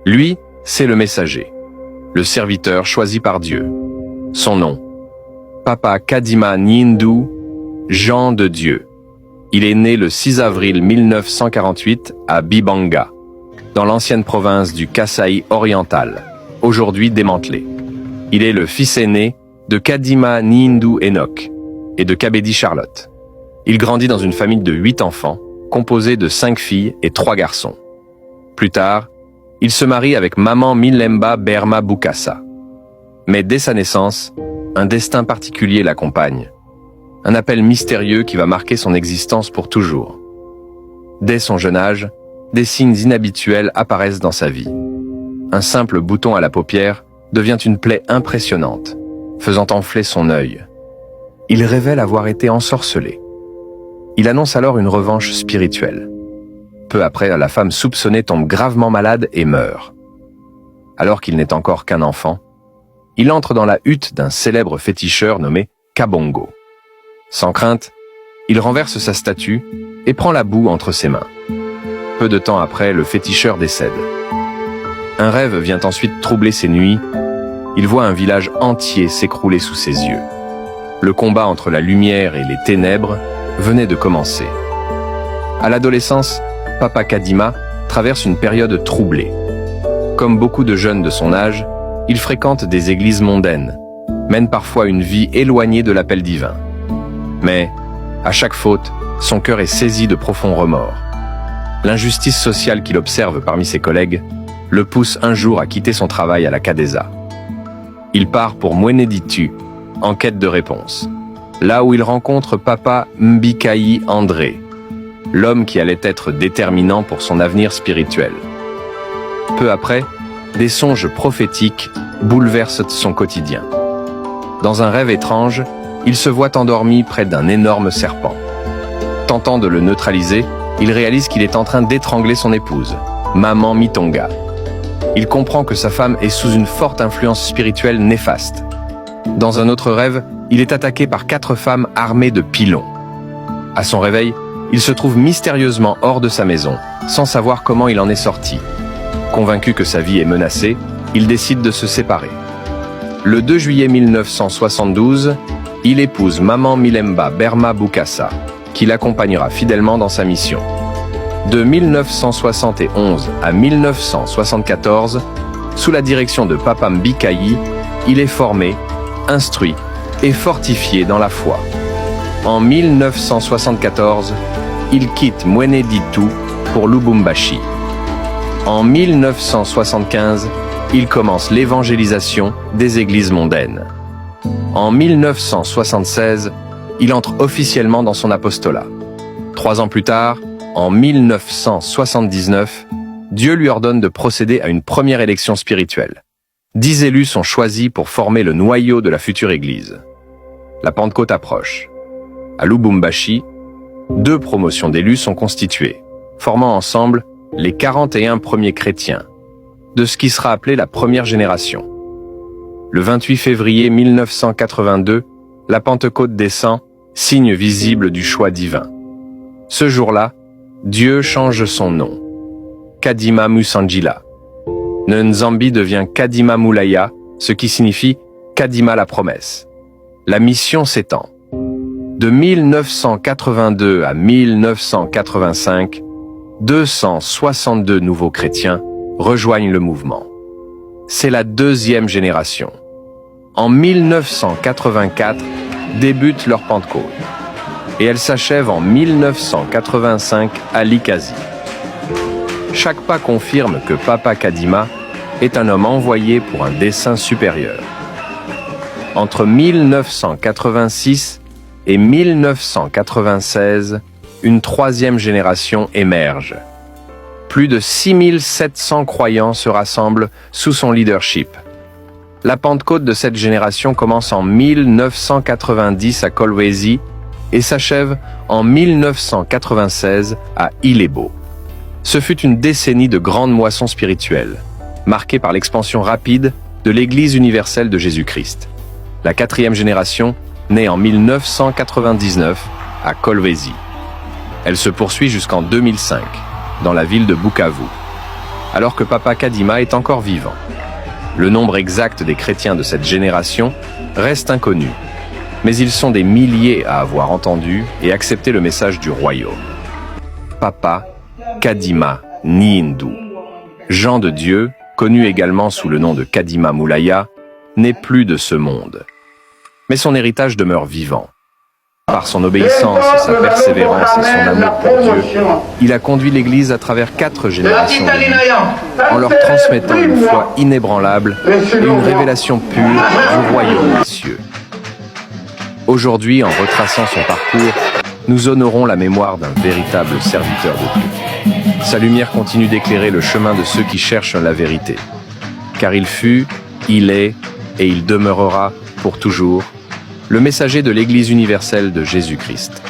Lui, c'est le messager, le serviteur choisi par Dieu. Son nom, Papa Kadima Nyindu, Jean de Dieu. Il est né le 6 avril 1948 à Bibanga, dans l'ancienne province du Kasaï oriental, aujourd'hui démantelée. Il est le fils aîné de Kadima Nyindu Enoch et de Kabedi Charlotte. Il grandit dans une famille de 8 enfants, composée de 5 filles et 3 garçons. Plus tard, il se marie avec maman Milemba Berma Bukasa. Mais dès sa naissance, un destin particulier l'accompagne. Un appel mystérieux qui va marquer son existence pour toujours. Dès son jeune âge, des signes inhabituels apparaissent dans sa vie. Un simple bouton à la paupière devient une plaie impressionnante, faisant enfler son œil. Il révèle avoir été ensorcelé. Il annonce alors une revanche spirituelle. Peu après, la femme soupçonnée tombe gravement malade et meurt. Alors qu'il n'est encore qu'un enfant, il entre dans la hutte d'un célèbre féticheur nommé Kabongo. Sans crainte, il renverse sa statue et prend la boue entre ses mains. Peu de temps après, le féticheur décède. Un rêve vient ensuite troubler ses nuits. Il voit un village entier s'écrouler sous ses yeux. Le combat entre la lumière et les ténèbres venait de commencer. À l'adolescence, Papa Kadima traverse une période troublée. Comme beaucoup de jeunes de son âge, il fréquente des églises mondaines, mène parfois une vie éloignée de l'appel divin. Mais, à chaque faute, son cœur est saisi de profonds remords. L'injustice sociale qu'il observe parmi ses collègues le pousse un jour à quitter son travail à la Kadesa. Il part pour Mweneditu, en quête de réponse. Là où il rencontre Papa Mbikayi André, l'homme qui allait être déterminant pour son avenir spirituel. Peu après, des songes prophétiques bouleversent son quotidien. Dans un rêve étrange, il se voit endormi près d'un énorme serpent. Tentant de le neutraliser, il réalise qu'il est en train d'étrangler son épouse, Maman Mitonga. Il comprend que sa femme est sous une forte influence spirituelle néfaste. Dans un autre rêve, il est attaqué par 4 femmes armées de pilons. À son réveil, il se trouve mystérieusement hors de sa maison, sans savoir comment il en est sorti. Convaincu que sa vie est menacée, il décide de se séparer. Le 2 juillet 1972, il épouse Maman Milemba Berma Bukasa, qui l'accompagnera fidèlement dans sa mission. De 1971 à 1974, sous la direction de Papa Mbikayi, il est formé, instruit et fortifié dans la foi. En 1974, il quitte Mweneditu pour Lubumbashi. En 1975, il commence l'évangélisation des églises mondaines. En 1976, il entre officiellement dans son apostolat. 3 ans plus tard, en 1979, Dieu lui ordonne de procéder à une première élection spirituelle. 10 élus sont choisis pour former le noyau de la future église. La Pentecôte approche. À Lubumbashi, 2 promotions d'élus sont constituées, formant ensemble les 41 premiers chrétiens, de ce qui sera appelé la première génération. Le 28 février 1982, la Pentecôte descend, signe visible du choix divin. Ce jour-là, Dieu change son nom. Kadima Musanjila. Nzambi devient Kadima Mulaya, ce qui signifie Kadima la promesse. La mission s'étend. De 1982 à 1985, 262 nouveaux chrétiens rejoignent le mouvement. C'est la 2e génération. En 1984, débute leur Pentecôte. Et elle s'achève en 1985 à Likazi. Chaque pas confirme que Papa Kadima est un homme envoyé pour un dessein supérieur. Entre 1986 et 1996, une 3e génération émerge. Plus de 6700 croyants se rassemblent sous son leadership. La Pentecôte de cette génération commence en 1990 à Kolwezi et s'achève en 1996 à Ilebo. Ce fut une décennie de grande moisson spirituelle, marquée par l'expansion rapide de l'Église universelle de Jésus-Christ. La 4e génération naît en 1999 à Kolwezi. Elle se poursuit jusqu'en 2005, dans la ville de Bukavu. alors que Papa Kadima est encore vivant. Le nombre exact des chrétiens de cette génération reste inconnu, mais ils sont des milliers à avoir entendu et accepté le message du royaume. Papa Kadima Nyindu, Jean de Dieu, connu également sous le nom de Kadima Moulaya, n'est plus de ce monde. Mais son héritage demeure vivant. Par son obéissance, sa persévérance et son amour pour Dieu, il a conduit l'Église à travers 4 générations de vie, en leur transmettant une foi inébranlable et une révélation pure du royaume des cieux. Aujourd'hui, en retraçant son parcours, nous honorons la mémoire d'un véritable serviteur de Dieu. Sa lumière continue d'éclairer le chemin de ceux qui cherchent la vérité. Car il fut, il est et il demeurera pour toujours le messager de l'Église universelle de Jésus-Christ.